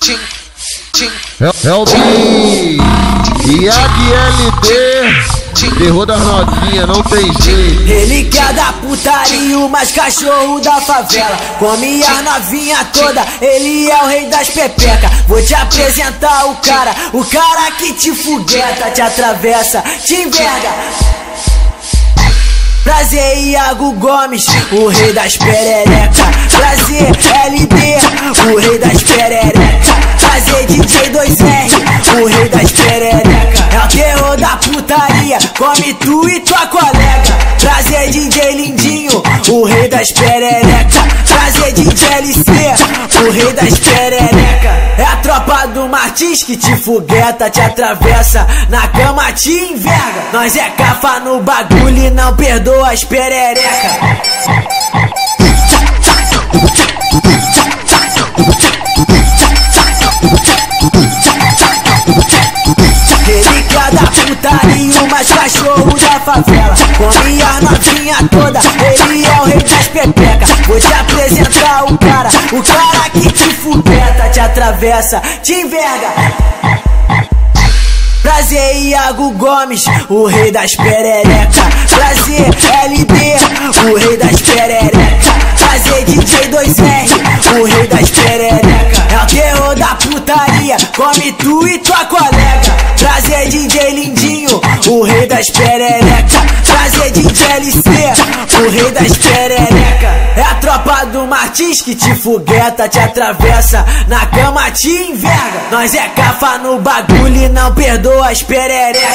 É o Tim e a DLD, terror das novinhas, não tem jeito. Ele quer dar putaria, o mais cachorro da favela. Come a novinha toda, ele é o rei das pepecas. Vou te apresentar o cara que te fogueta, te atravessa, te enverga. Prazer, Iago Gomes, o rei das perereca. Prazer, LD, o rei das perereca. Prazer, DJ 2R, o rei das perereca. É o terror da putaria, come tu e tua colega. Prazer, DJ Lindinho, o rei das perereca. Prazer, DJ LC, o rei das perereca. É a tropa do Martins que te fogueta, te atravessa, na cama te enverga. Nós é cafa no bagulho e não perdoa as perereca. Ele quer dar putaria, o mais cachorro da favela. Come a novinha toda, ele é o rei das pepecas. Vou te apresentar o cara que te fogueta, te atravessa, te enverga. Prazer, Iago Gomes, o rei das perereca. Prazer, LD, o rei das perereca. Prazer, DJ 2R, o rei das perereca. É o terror da putaria, come tu e tua colega. Prazer, DJ Lindinho, o rei das perereca. Prazer, DJ LC, o rei das perereca. É a tropa do Martins que te fogueta, te atravessa, na cama te enverga. Nós é cafa no bagulho e não perdoa as perereca.